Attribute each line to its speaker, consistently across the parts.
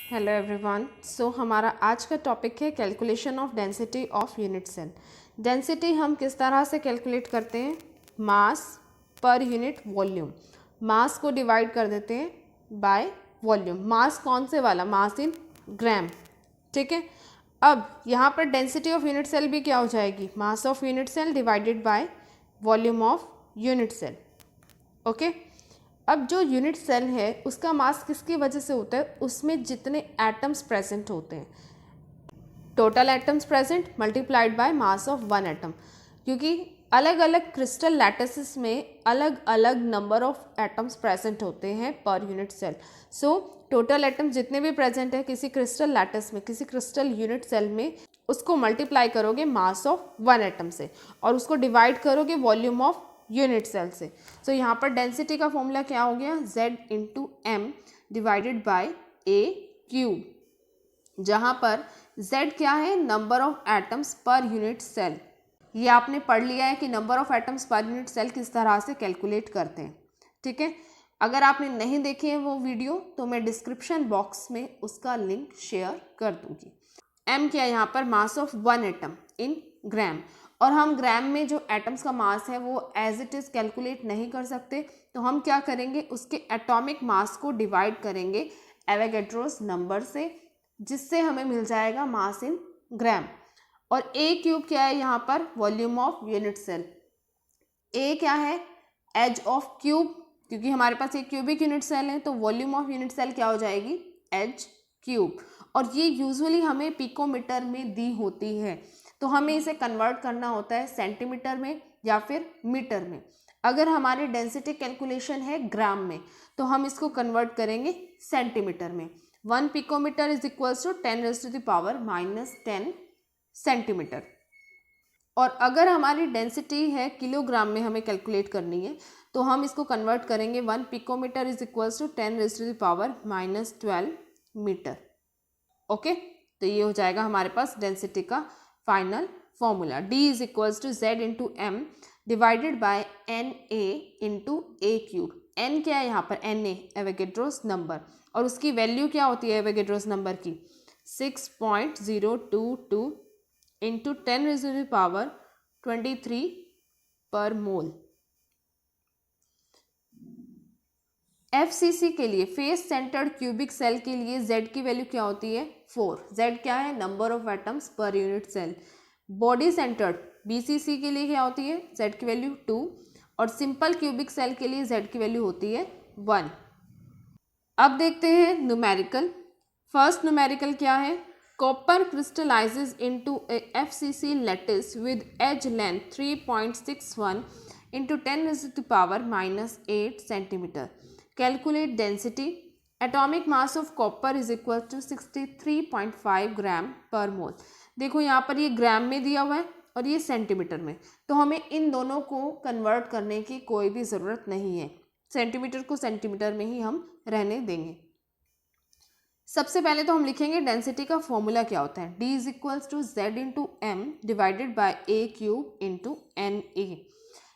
Speaker 1: Hello everyone. सो हमारा आज का टॉपिक है calculation of density of unit cell. Density हम किस तरह से कैलकुलेट करते हैं? मास पर यूनिट वॉल्यूम। मास को डिवाइड कर देते हैं बाय वॉल्यूम। मास कौन से वाला? मास इन ग्राम। ठीक है। अब यहाँ पर डेंसिटी ऑफ यूनिट सेल भी क्या हो जाएगी? Mass of unit cell divided by volume of unit cell. Okay. अब जो यूनिट सेल है उसका मास किसकी वजह से होता है? उसमें जितने एटम्स प्रेजेंट होते हैं, total atoms present multiplied by mass of one atom. क्योंकि अलग अलग क्रिस्टल लैटिसेस में अलग अलग नंबर ऑफ एटम्स प्रेजेंट होते हैं पर unit cell. So total atoms जितने भी प्रेजेंट है किसी क्रिस्टल लैटिस में, किसी क्रिस्टल यूनिट सेल में, उसको मल्टीप्लाई करोगे मास ऑफ वन एटम से और उसको डिवाइड करोगे वॉल्यूम ऑफ यूनिट सेल से। सो यहाँ पर डेंसिटी का फॉर्मूला क्या हो गया? Z into M divided by a cube, जहाँ पर Z क्या है? Number of atoms per unit cell. ये आपने पढ़ लिया है कि number of atoms per unit cell किस तरह से कैलकुलेट करते हैं। ठीक है। अगर आपने नहीं देखी है वो वीडियो तो मैं डिस्क्रिप्शन बॉक्स में उसका लिंक शेयर कर दूंगी। M क्या है यहाँ पर? Mass of one atom in gram. और हम ग्राम में जो एटम्स का मास है वो एज इट इज़ कैलकुलेट नहीं कर सकते, तो हम क्या करेंगे? उसके एटॉमिक मास को डिवाइड करेंगे एवोगैड्रोस नंबर से, जिससे हमें मिल जाएगा मास इन ग्राम। और ए क्यूब क्या है यहाँ पर? Volume of unit cell. A क्या है? एज ऑफ क्यूब, क्योंकि हमारे पास एक क्यूबिक यूनिट सेल है तो वॉल्यूम ऑफ यूनिट सेल क्या हो जाएगी? Edge cube. और ये यूजुअली हमें पिकोमीटर में दी होती है, तो हमें इसे कन्वर्ट करना होता है सेंटीमीटर में या फिर मीटर में। अगर हमारी डेंसिटी कैलकुलेशन है ग्राम में तो हम इसको कन्वर्ट करेंगे सेंटीमीटर में। 1 picometre is equals to 10⁻⁻10 centimetre. और अगर हमारी डेंसिटी है किलोग्राम में हमें कैलकुलेट करनी है तो हम इसको कन्वर्ट करेंगे 1 picometre is equals to 10⁻⁻12 metre. Okay. तो ये हो जाएगा हमारे पास डेंसिटी का final formula. D is equals to Z into M divided by N A into a cube. N क्या है यहाँ पर? Na Avogadro's number. और उसकी वैल्यू क्या होती है एवोगैड्रोस नंबर की? 6.022 इंटू 10⁻23 पर मोल। FCC के लिए, फेस सेंटर्ड क्यूबिक सेल के लिए Z की वैल्यू क्या होती है? 4। Z क्या है? Number of atoms per unit cell. Body centred BCC के लिए क्या होती है? Z की वैल्यू 2। और सिंपल क्यूबिक सेल के लिए Z की वैल्यू होती है 1। अब देखते हैं न्यूमेरिकल। फर्स्ट न्यूमेरिकल क्या है? Copper crystallises into a FCC lattice with edge length 3.61 into 10⁻⁻8 centimetre. Calculate density. Atomic mass of copper is equal to 63.5 gram per mole. देखो यहाँ पर ये ग्राम में दिया हुआ है और ये सेंटीमीटर में, तो हमें इन दोनों को कन्वर्ट करने की कोई भी ज़रूरत नहीं है। सेंटीमीटर को सेंटीमीटर में ही हम रहने देंगे। सबसे पहले तो हम लिखेंगे डेंसिटी का फॉर्मूला क्या होता है? D is equals to Z into M divided by a cube into N A.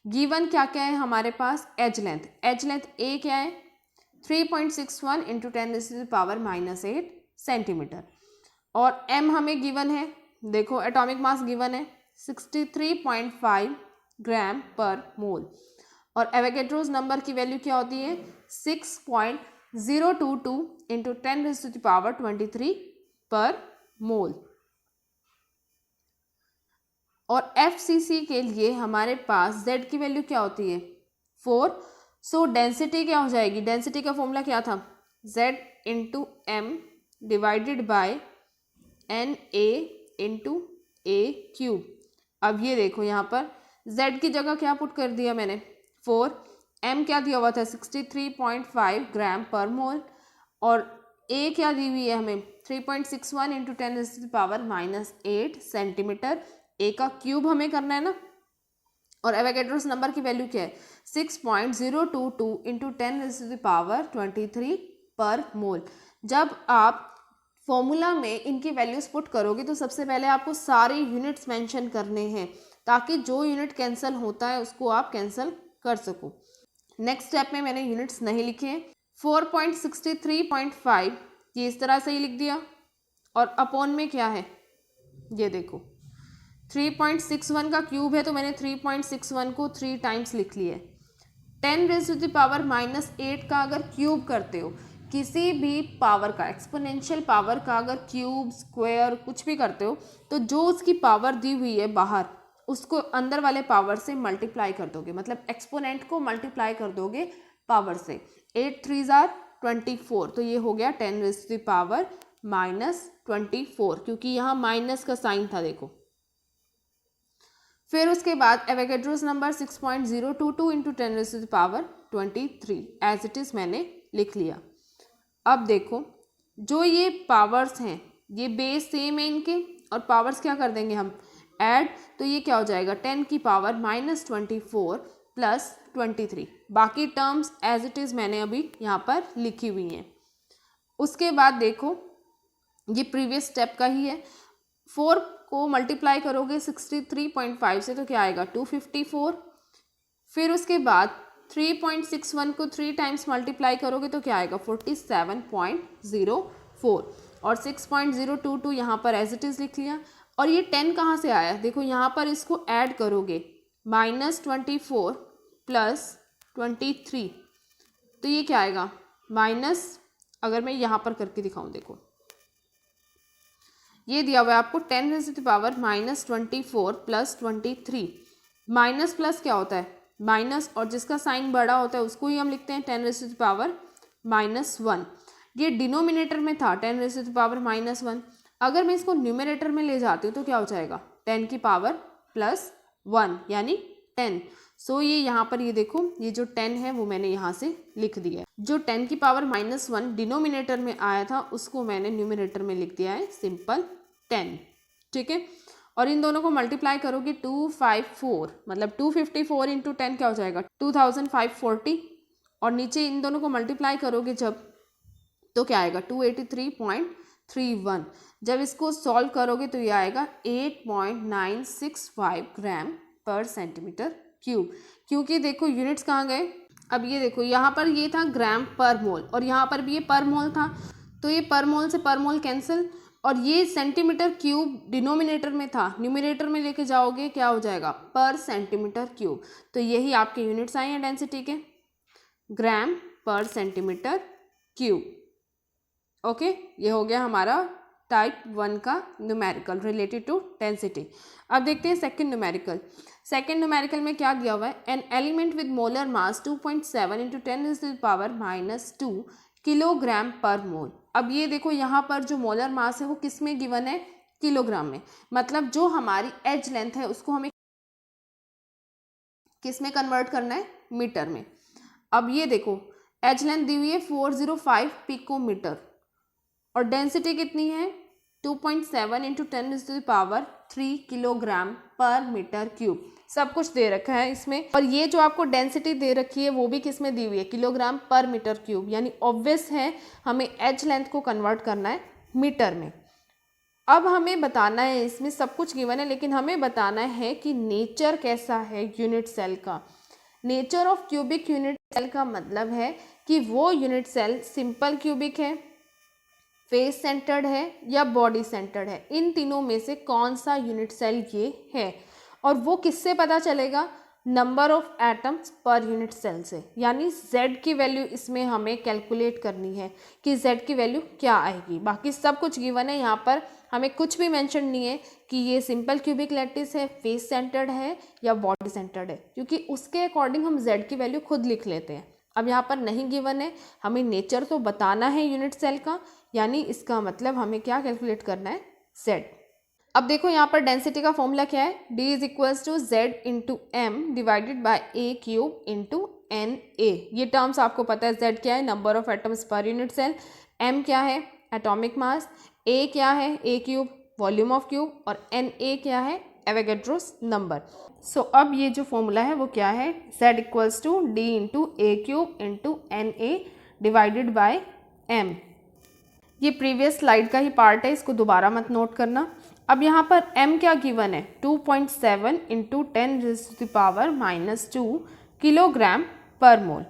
Speaker 1: Given क्या क्या है हमारे पास? Edge length. Edge length a क्या है? 3.61 इंटू 10⁻⁻8 सेंटीमीटर। और m हमें गिवन है, देखो एटॉमिक मास गिवन है 63.5 ग्राम पर मोल। और एवोगैड्रोस नंबर की वैल्यू क्या होती है? 6.022 इंटू 10⁻23 पर मोल। और FCC के लिए हमारे पास Z की वैल्यू क्या होती है? 4। सो डेंसिटी क्या हो जाएगी? डेंसिटी का फॉर्मूला क्या था? Z into M divided by N A into a cube. अब ये देखो यहाँ पर Z की जगह क्या पुट कर दिया मैंने? 4। M क्या दिया हुआ था? 63.5 ग्राम पर मोल। और A क्या दी हुई है हमें? 3.61 इंटू 10⁻⁻8 सेंटीमीटर। A का क्यूब हमें करना है ना। और एवोगैड्रोस नंबर की वैल्यू क्या है? 6.022 इंटू 10⁻23 पर मोल। जब आप फॉर्मूला में इनकी वैल्यूज पुट करोगे तो सबसे पहले आपको सारे यूनिट्स मेंशन करने हैं, ताकि जो यूनिट कैंसिल होता है उसको आप कैंसिल कर सको। नेक्स्ट स्टेप में मैंने यूनिट्स नहीं लिखे हैं। 4.63.5 ये इस तरह से ही लिख दिया, और अपॉन में क्या है, ये देखो 3.61 का क्यूब है तो मैंने 3.61 को 3 टाइम्स लिख लिया है। 10⁻⁻8 का अगर क्यूब करते हो, किसी भी पावर का, एक्सपोनेंशियल पावर का अगर क्यूब, स्क्वायर कुछ भी करते हो, तो जो उसकी पावर दी हुई है बाहर, उसको अंदर वाले पावर से मल्टीप्लाई कर दोगे, मतलब एक्सपोनेंट को मल्टीप्लाई कर दोगे पावर से। 8 3s are 24, तो ये हो गया 10⁻⁻24, क्योंकि यहाँ माइनस का साइन था देखो। फिर उसके बाद Avogadro's number 6.022 into 10⁻23 as it is मैंने लिख लिया। अब देखो जो ये पावर्स हैं, ये बेस सेम है इनके, और पावर्स क्या कर देंगे हम, ऐड, तो ये क्या हो जाएगा 10 की पावर -24 प्लस 23। बाकी टर्म्स एज इट इज़ मैंने अभी यहाँ पर लिखी हुई हैं। उसके बाद देखो ये प्रीवियस स्टेप का ही है, 4 को मल्टीप्लाई करोगे 63.5 से तो क्या आएगा 254। फिर उसके बाद 3.61 को 3 टाइम्स मल्टीप्लाई करोगे तो क्या आएगा 47.04, और 6.022 यहाँ पर एज इट इज़ लिख लिया। और ये 10 कहाँ से आया, देखो यहाँ पर इसको ऐड करोगे -24 प्लस 23, तो ये क्या आएगा माइनस, अगर मैं यहाँ पर करके दिखाऊँ, देखो ये दिया हुआ है आपको 10⁻⁻24 प्लस 23। माइनस प्लस क्या होता है माइनस, और जिसका साइन बड़ा होता है उसको ही हम लिखते हैं 10⁻⁻1। ये डिनोमिनेटर में था 10⁻⁻1, अगर मैं इसको न्यूमरेटर में ले जाती हूँ तो क्या हो जाएगा 10 की पावर प्लस 1 यानी 10। सो ये यहाँ पर ये देखो ये जो 10 है वो मैंने यहाँ से लिख दिया है। जो 10 की पावर -1 डिनोमिनेटर में आया था उसको मैंने न्यूमरेटर में लिख दिया है सिंपल 10, ठीक है। और इन दोनों को मल्टीप्लाई करोगे 254, मतलब 254 इंटू 10 क्या हो जाएगा 2540, और नीचे इन दोनों को मल्टीप्लाई करोगे जब तो क्या आएगा 283.31। जब इसको सॉल्व करोगे तो ये आएगा 8.965 ग्राम पर सेंटीमीटर क्यूब। क्योंकि देखो यूनिट्स कहाँ गए, अब ये देखो यहाँ पर ये था ग्राम पर मोल, और यहाँ पर भी ये पर मोल था, तो ये पर मोल से पर मोल कैंसिल, और ये सेंटीमीटर क्यूब डिनोमिनेटर में था, न्यूमरेटर में लेके जाओगे क्या हो जाएगा पर सेंटीमीटर क्यूब। तो यही आपके यूनिट्स आए हैं डेंसिटी के, ग्राम पर सेंटीमीटर क्यूब। ओके, ये हो गया हमारा टाइप 1 का न्यूमेरिकल रिलेटेड टू डेंसिटी। अब देखते हैं सेकंड न्यूमेरिकल। सेकंड न्यूमेरिकल में क्या दिया हुआ है, an element with molar mass 2.7 into 10⁻⁻2 kilogram पर मोल। अब ये देखो यहाँ पर जो मोलर मास है वो किस में गिवन है, किलोग्राम में, मतलब जो हमारी एज लेंथ है उसको हमें किस में कन्वर्ट करना है, मीटर में। अब ये देखो एज लेंथ दी हुई है 405 पिकोमीटर, और डेंसिटी कितनी है 2.7 इंटू 10⁻³ किलोग्राम पर मीटर क्यूब। सब कुछ दे रखा है इसमें, और ये जो आपको डेंसिटी दे रखी है वो भी किस में दी हुई है, किलोग्राम पर मीटर क्यूब, यानी ऑब्वियस है हमें एज लेंथ को कन्वर्ट करना है मीटर में। अब हमें बताना है, इसमें सब कुछ गिवन है लेकिन हमें बताना है कि नेचर कैसा है यूनिट सेल का। Nature of cubic unit cell का मतलब है कि वो यूनिट सेल सिंपल क्यूबिक है, फेस सेंटर्ड है या बॉडी सेंटर्ड है, इन तीनों में से कौन सा यूनिट सेल ये है। और वो किससे पता चलेगा, number of atoms per unit cell से, यानी z की वैल्यू इसमें हमें कैलकुलेट करनी है कि z की वैल्यू क्या आएगी। बाकी सब कुछ गिवन है, यहाँ पर हमें कुछ भी मेंशन नहीं है कि ये सिंपल क्यूबिक लैटिस है, फेस सेंटर्ड है या बॉडी सेंटर्ड है, क्योंकि उसके अकॉर्डिंग हम z की वैल्यू खुद लिख लेते हैं। अब यहाँ पर नहीं गिवन है, हमें नेचर तो बताना है यूनिट सेल का, यानी इसका मतलब हमें क्या कैलकुलेट करना है, z। अब देखो यहाँ पर डेंसिटी का फॉर्मूला क्या है, d is equals to z into M divided by a cube into N A. ये टर्म्स आपको पता है, z क्या है number of atoms per unit cell, m क्या है एटॉमिक मास, a क्या है a cube volume of cube, और एन ए क्या है एवोगैड्रोस नंबर। सो अब ये जो फॉर्मूला है वो क्या है, z equals to d into a cube into N A divided by m। ये प्रीवियस स्लाइड का ही पार्ट है, इसको दोबारा मत नोट करना। अब यहाँ पर m क्या गिवन है 2.7 इंटू 10⁻⁻² किलोग्राम पर मोल।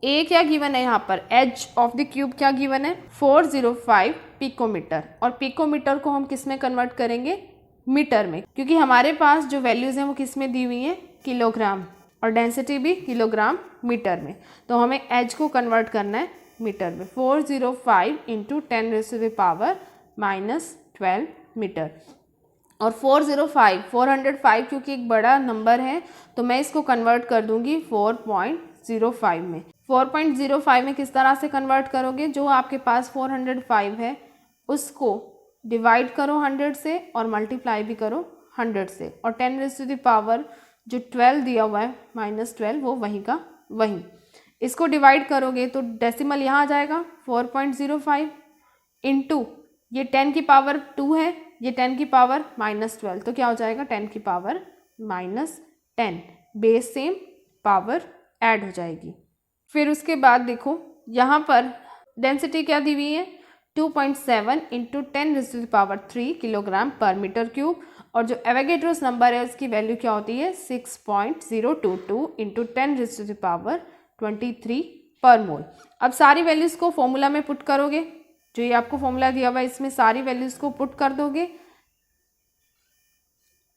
Speaker 1: ए क्या गिवन है यहाँ पर, एज ऑफ द क्यूब क्या गिवन है 405 पिकोमीटर, और पिकोमीटर को हम किस में कन्वर्ट करेंगे, मीटर में, क्योंकि हमारे पास जो वैल्यूज़ हैं वो किस में दी हुई हैं, किलोग्राम, और डेंसिटी भी किलोग्राम मीटर में, तो हमें एज को कन्वर्ट करना है मीटर में। 405 इंटू 10⁻⁻12 मीटर, और 405 क्योंकि एक बड़ा नंबर है तो मैं इसको कन्वर्ट कर दूंगी 4.05 में। 4.05 में किस तरह से कन्वर्ट करोगे, जो आपके पास 405 है उसको डिवाइड करो 100 से और मल्टीप्लाई भी करो 100 से, और 10⁻जो 12 दिया हुआ है -12 वो वहीं का वहीं, इसको डिवाइड करोगे तो डेसिमल यहाँ आ जाएगा 4.05 इंटू ये 10 की पावर 2 है, ये 10 की पावर -12, तो क्या हो जाएगा 10 की power -10, base same power add हो जाएगी। फिर उसके बाद देखो यहाँ पर डेंसिटी क्या दी हुई है 2.7 इंटू 10⁻³ किलोग्राम पर मीटर क्यूब, और जो एवोगैड्रोस नंबर है उसकी वैल्यू क्या होती है 6.022 इंटू 10⁻23 पर मोल। अब सारी वैल्यूज़ को फॉर्मूला में पुट करोगे, जो ये आपको फॉर्मूला दिया हुआ है इसमें सारी वैल्यूज़ को पुट कर दोगे,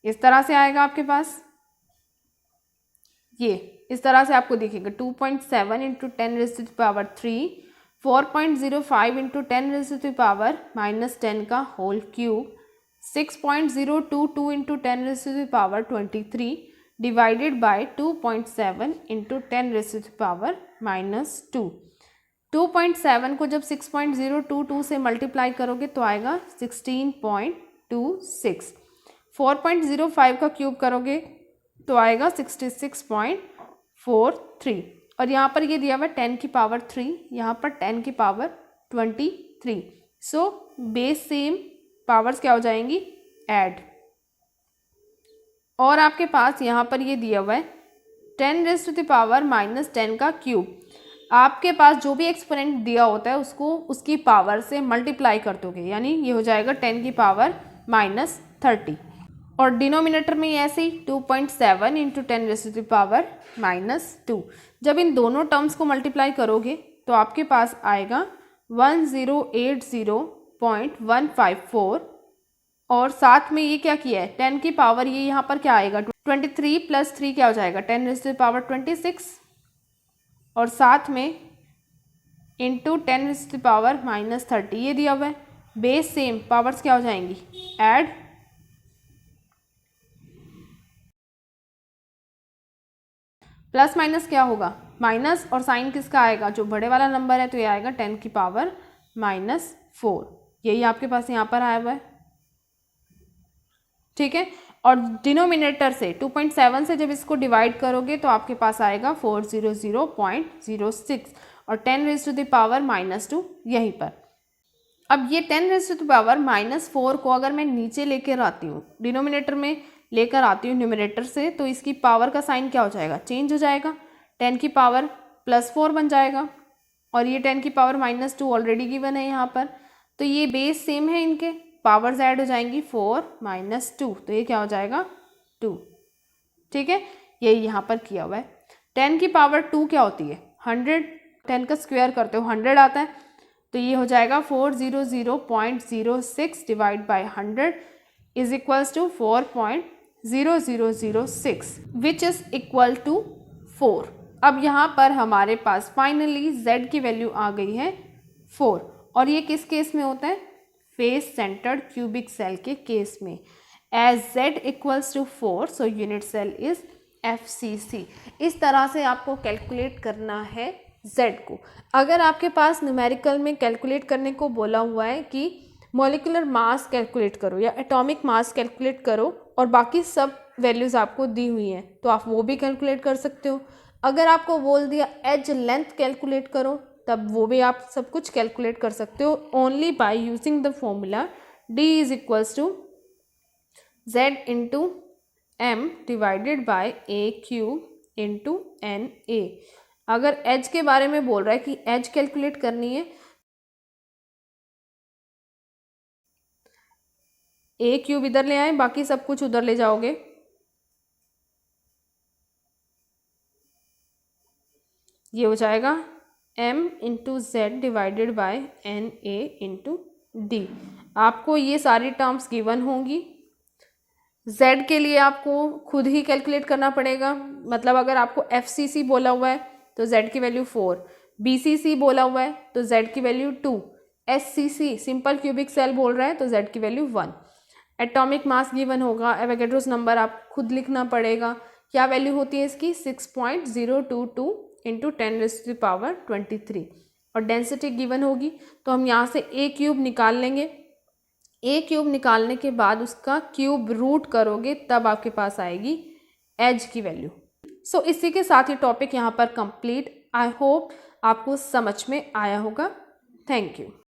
Speaker 1: इस तरह से आएगा आपके पास, ये इस तरह से आपको दिखेगा 2.7 इंटू 10⁻³ 4.05 इंटू 10⁻⁻10 का whole cube 6.022 into 10⁻23 divided by 2.7 into 10⁻⁻2। 2.7 को जब 6.022 से मल्टीप्लाई करोगे तो आएगा 16.26। 4.05 का क्यूब करोगे तो आएगा 66.43, और यहाँ पर ये दिया हुआ है 10 की पावर 3, यहाँ पर 10 की power 23। So base same powers क्या हो जाएंगी, ऐड, और आपके पास यहाँ पर ये दिया हुआ है 10⁻⁻10 का क्यूब, आपके पास जो भी एक्सपोनेंट दिया होता है उसको उसकी पावर से मल्टीप्लाई कर दोगे, यानी ये हो जाएगा 10 की पावर -30, और डिनोमिनेटर में ऐसे ही 2.7 इंटू 10⁻⁻2। जब इन दोनों टर्म्स को मल्टीप्लाई करोगे तो आपके पास आएगा 1080.154, और साथ में ये क्या किया है 10 की पावर, ये यहाँ पर क्या आएगा 23 + 3 क्या हो जाएगा 10⁻26, और साथ में इंटू 10⁻⁻30 ये दिया हुआ है, बेस सेम पावर्स क्या हो जाएंगी, ऐड, प्लस माइनस क्या होगा माइनस, और साइन किसका आएगा, जो बड़े वाला नंबर है तो ये आएगा 10 की पावर -4, यही आपके पास यहाँ पर आया हुआ है, ठीक है। और डिनोमिनेटर से 2.7 से जब इसको डिवाइड करोगे तो आपके पास आएगा 400.06, और 10⁻⁻2 यहीं पर। अब ये 10⁻⁻4 को अगर मैं नीचे लेकर आती हूँ, डिनोमिनेटर में लेकर आती हूँ न्यूमरेटर से, तो इसकी पावर का साइन क्या हो जाएगा, चेंज हो जाएगा, 10 की पावर +4 बन जाएगा, और ये 10 की पावर -2 ऑलरेडी गिवन है यहाँ पर, तो ये बेस सेम है, इनके पावर्स ऐड हो जाएंगी 4 - 2, तो ये क्या हो जाएगा 2, ठीक है, यही यहाँ पर किया हुआ है। 10 की पावर 2 क्या होती है 100, 10 का स्क्वायर करते हो 100 आता है, तो ये हो जाएगा 400.06 divide by 100 is equals to 4.0006 which is equal to 4। अब यहाँ पर हमारे पास फाइनली z की वैल्यू आ गई है 4, और ये किस केस में होता है, फेस सेंटर्ड क्यूबिक सेल के केस में। As z equals to 4 so unit cell is FCC। इस तरह से आपको कैलकुलेट करना है z को। अगर आपके पास न्यूमेरिकल में कैलकुलेट करने को बोला हुआ है कि मॉलिक्यूलर मास कैलकुलेट करो या एटॉमिक मास कैलकुलेट करो, और बाकी सब वैल्यूज़ आपको दी हुई हैं, तो आप वो भी कैलकुलेट कर सकते हो। अगर आपको बोल दिया एज लेंथ कैलकुलेट करो, तब वो भी आप सब कुछ कैलकुलेट कर सकते हो, only by using the formula d is equals to z into m divided by a cube into NA। अगर एज के बारे में बोल रहा है कि एज कैलकुलेट करनी है, a क्यूब इधर ले आए, बाकी सब कुछ उधर ले जाओगे, ये हो जाएगा m into Z divided by N A into D. आपको ये सारी टर्म्स गिवन होंगी। z के लिए आपको खुद ही कैलकुलेट करना पड़ेगा, मतलब अगर आपको FCC बोला हुआ है तो z की वैल्यू 4, BCC बोला हुआ है तो z की value 2, SCC simple cubic cell बोल रहा है तो z की वैल्यू 1। एटॉमिक मास गिवन होगा, एवोगैड्रोस नंबर आप खुद लिखना पड़ेगा। क्या वैल्यू होती है इसकी 6.022 इंटू 10⁻23 और डेंसिटी गिवन होगी। तो हम यहाँ से a क्यूब निकाल लेंगे। a क्यूब निकालने के बाद उसका क्यूब रूट करोगे तब आपके पास आएगी एज की वैल्यू। सो इसी के साथ ये टॉपिक यहाँ पर कंप्लीट। आई होप आपको समझ में आया होगा। Thank you.